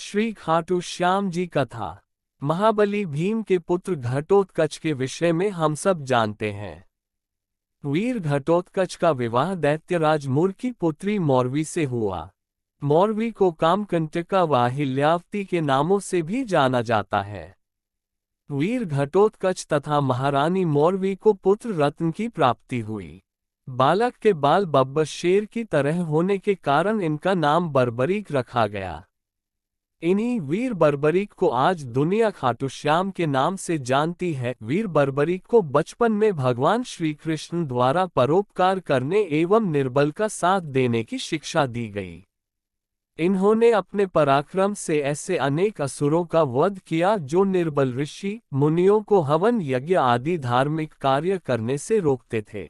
श्री खाटू श्याम जी कथा। महाबली भीम के पुत्र घटोत्कच के विषय में हम सब जानते हैं। वीर घटोत्कच का विवाह दैत्यराज मुर की पुत्री मौरवी से हुआ। मौरवी को कामकंटका व अहिल्यावती के नामों से भी जाना जाता है। वीर घटोत्कच तथा महारानी मौरवी को पुत्र रत्न की प्राप्ति हुई। बालक के बाल बब्बर शेर की तरह होने के कारण इनका नाम बर्बरीक रखा गया। इन्हीं वीर बर्बरीक को आज दुनिया खाटू श्याम के नाम से जानती है। वीर बर्बरीक को बचपन में भगवान श्री कृष्ण द्वारा परोपकार करने एवं निर्बल का साथ देने की शिक्षा दी गई। इन्होंने अपने पराक्रम से ऐसे अनेक असुरों का वध किया जो निर्बल ऋषि मुनियों को हवन यज्ञ आदि धार्मिक कार्य करने से रोकते थे।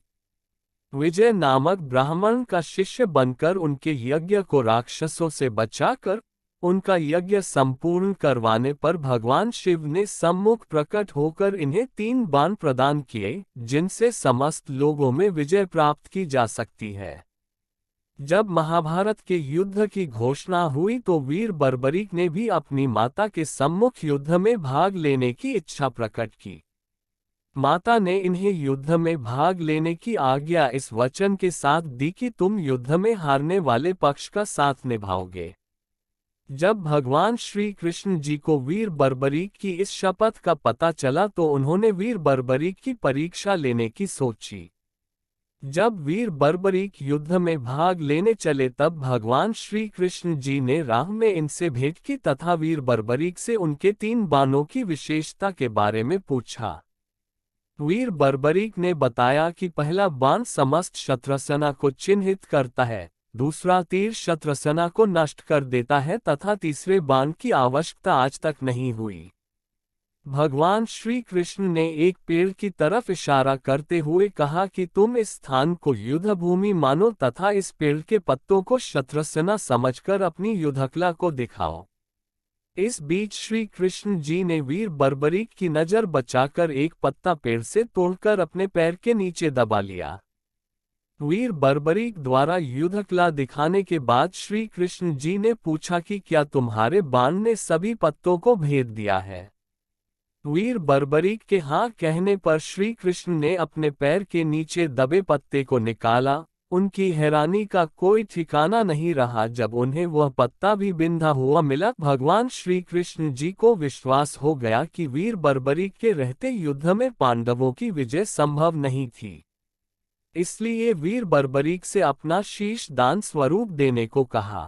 विजय नामक ब्राह्मण का शिष्य बनकर उनके यज्ञ को राक्षसों से बचाकर उनका यज्ञ संपूर्ण करवाने पर भगवान शिव ने सम्मुख प्रकट होकर इन्हें 3 बाण प्रदान किए, जिनसे समस्त लोगों में विजय प्राप्त की जा सकती है। जब महाभारत के युद्ध की घोषणा हुई तो वीर बर्बरीक ने भी अपनी माता के सम्मुख युद्ध में भाग लेने की इच्छा प्रकट की। माता ने इन्हें युद्ध में भाग लेने की आज्ञा इस वचन के साथ दी कि तुम युद्ध में हारने वाले पक्ष का साथ निभाओगे। जब भगवान श्री कृष्ण जी को वीर बर्बरीक की इस शपथ का पता चला तो उन्होंने वीर बर्बरीक की परीक्षा लेने की सोची। जब वीर बर्बरीक युद्ध में भाग लेने चले तब भगवान श्री कृष्ण जी ने राह में इनसे भेंट की तथा वीर बर्बरीक से उनके 3 बाणों की विशेषता के बारे में पूछा। वीर बर्बरीक ने बताया कि पहला बाण समस्त शत्रसेना को चिन्हित करता है, दूसरा तीर शत्रसेना को नष्ट कर देता है तथा तीसरे बाण की आवश्यकता आज तक नहीं हुई। भगवान श्री कृष्ण ने एक पेड़ की तरफ इशारा करते हुए कहा कि तुम इस स्थान को युद्ध भूमि मानो तथा इस पेड़ के पत्तों को शत्रसेना समझकर अपनी युद्धकला को दिखाओ। इस बीच श्री कृष्ण जी ने वीर बर्बरीक की नजर बचाकर एक पत्ता पेड़ से तोड़कर अपने पैर के नीचे दबा लिया। वीर बर्बरीक द्वारा युद्धकला दिखाने के बाद श्री कृष्ण जी ने पूछा कि क्या तुम्हारे बाण ने सभी पत्तों को भेद दिया है। वीर बर्बरीक के हाँ कहने पर श्री कृष्ण ने अपने पैर के नीचे दबे पत्ते को निकाला। उनकी हैरानी का कोई ठिकाना नहीं रहा जब उन्हें वह पत्ता भी बिंधा हुआ मिला। भगवान श्री कृष्ण जी को विश्वास हो गया कि वीर बर्बरीक के रहते युद्ध में पांडवों की विजय संभव नहीं थी। इसलिए वीर बर्बरीक से अपना शीश दान स्वरूप देने को कहा।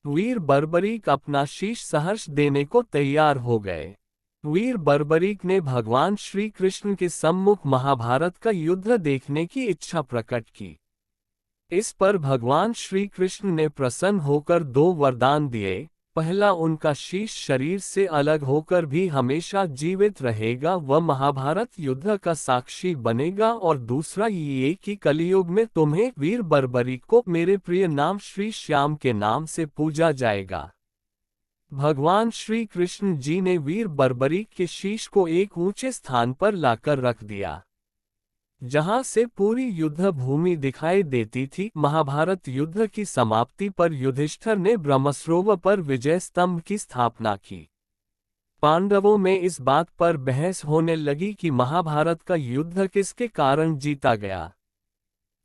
वीर बर्बरीक अपना शीश सहर्ष देने को तैयार हो गए। वीर बर्बरीक ने भगवान श्री कृष्ण के सम्मुख महाभारत का युद्ध देखने की इच्छा प्रकट की। इस पर भगवान श्री कृष्ण ने प्रसन्न होकर 2 वरदान दिए। पहला, उनका शीश शरीर से अलग होकर भी हमेशा जीवित रहेगा व महाभारत युद्ध का साक्षी बनेगा, और दूसरा ये कि कलियुग में तुम्हें वीर बर्बरीक को मेरे प्रिय नाम श्री श्याम के नाम से पूजा जाएगा। भगवान श्री कृष्ण जी ने वीर बर्बरीक के शीश को एक ऊंचे स्थान पर लाकर रख दिया, जहां से पूरी युद्ध भूमि दिखाई देती थी। महाभारत युद्ध की समाप्ति पर युधिष्ठिर ने ब्रह्मसरोवर पर विजय स्तंभ की स्थापना की। पांडवों में इस बात पर बहस होने लगी कि महाभारत का युद्ध किसके कारण जीता गया।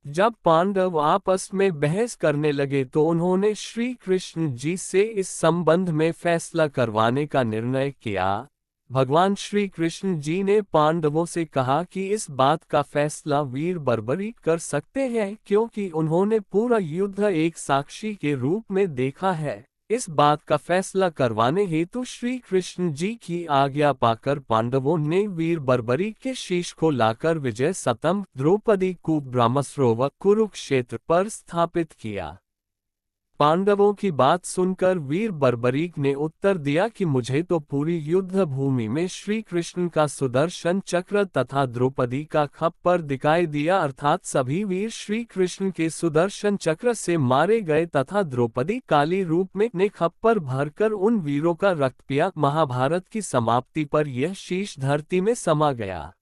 जब पांडव आपस में बहस करने लगे तो उन्होंने श्री कृष्ण जी से इस संबंध में फैसला करवाने का निर्णय किया। भगवान श्री कृष्ण जी ने पांडवों से कहा कि इस बात का फैसला वीर बर्बरीक कर सकते हैं, क्योंकि उन्होंने पूरा युद्ध एक साक्षी के रूप में देखा है। इस बात का फैसला करवाने हेतु श्री कृष्ण जी की आज्ञा पाकर पांडवों ने वीर बर्बरीक के शीश को लाकर विजय स्तंभ द्रौपदी कूप ब्रह्मसरोवर कुरुक्षेत्र पर स्थापित किया। पांडवों की बात सुनकर वीर बर्बरीक ने उत्तर दिया कि मुझे तो पूरी युद्ध भूमि में श्री कृष्ण का सुदर्शन चक्र तथा द्रौपदी का खप्पर दिखाई दिया, अर्थात सभी वीर श्री कृष्ण के सुदर्शन चक्र से मारे गए तथा द्रौपदी काली रूप में ने खप्पर भरकर उन वीरों का रक्त पिया। महाभारत की समाप्ति पर यह शीश धरती में समा गया।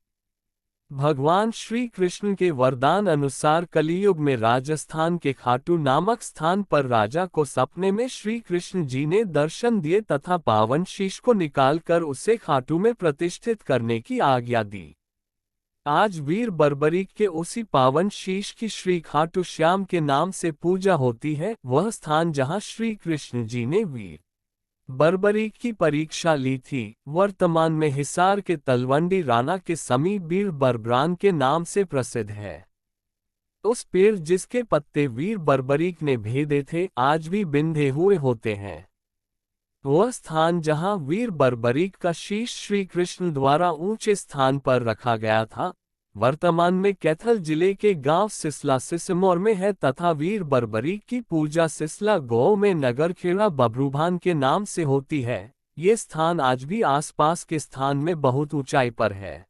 भगवान श्री कृष्ण के वरदान अनुसार कलियुग में राजस्थान के खाटू नामक स्थान पर राजा को सपने में श्री कृष्ण जी ने दर्शन दिए तथा पावन शीश को निकालकर उसे खाटू में प्रतिष्ठित करने की आज्ञा दी। आज वीर बर्बरीक के उसी पावन शीश की श्री खाटू श्याम के नाम से पूजा होती है। वह स्थान जहां श्री कृष्ण जी ने वीर बर्बरीक की परीक्षा ली थी, वर्तमान में हिसार के तलवंडी राना के समीप वीर बर्बरान के नाम से प्रसिद्ध है। उस पेड़ जिसके पत्ते वीर बर्बरीक ने भेदे थे आज भी बिंधे हुए होते हैं। वह स्थान जहां वीर बर्बरीक का शीश श्री कृष्ण द्वारा ऊंचे स्थान पर रखा गया था, वर्तमान में कैथल जिले के गांव सिसला सिसमौर में है तथा वीर बर्बरीक की पूजा सिसला गांव में नगरखेड़ा बब्रूभान के नाम से होती है। ये स्थान आज भी आसपास के स्थान में बहुत ऊंचाई पर है।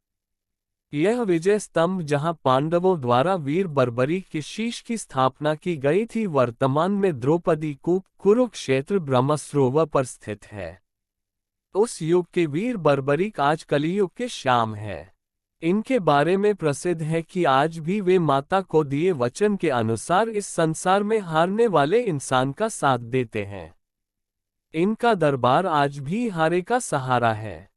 यह विजय स्तंभ जहां पांडवों द्वारा वीर बर्बरीक के शीश की स्थापना की गई थी, वर्तमान में द्रौपदी कूप कुरुक्षेत्र ब्रह्मसरोवर पर स्थित है। उस युग के वीर बर्बरीक आज कलियुग के श्याम है। इनके बारे में प्रसिद्ध है कि आज भी वे माता को दिए वचन के अनुसार इस संसार में हारने वाले इंसान का साथ देते हैं। इनका दरबार आज भी हारे का सहारा है।